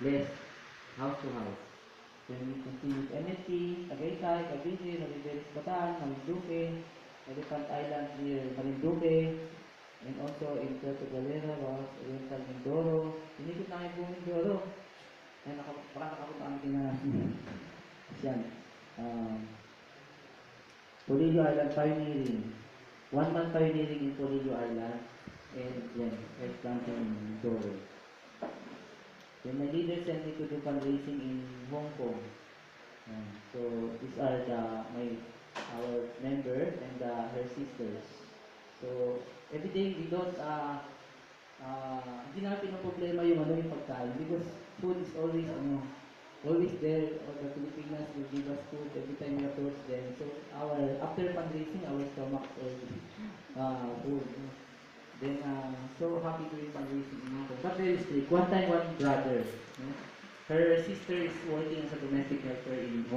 less house to house. Then we continue with MSC, Tagaytay, Cavite, Maribeles, Bataan, Marinduque, Elephant Island near Marinduque, and also in Puerto Galera, was Oriental Mindoro. Inikot na kayo po Mindoro. Ay, baka nakapunta kami kina yan. Polillo Island pioneering. 1 month pioneering in Polillo Island. And yan, egg planting in Mindoro. Then my leader sent me to do fundraising in Hong Kong. So these are our member and her sisters. So every day we don't hindi natin ang problema yung yung pagkain because food is always there. Or the Filipinas will give us food every time we approach them. So after fundraising, our stomachs always full. Then, so happy doing fundraising in Hong Kong. But very strict. One time, one brother. Her sister is working as a domestic helper in Hong Kong.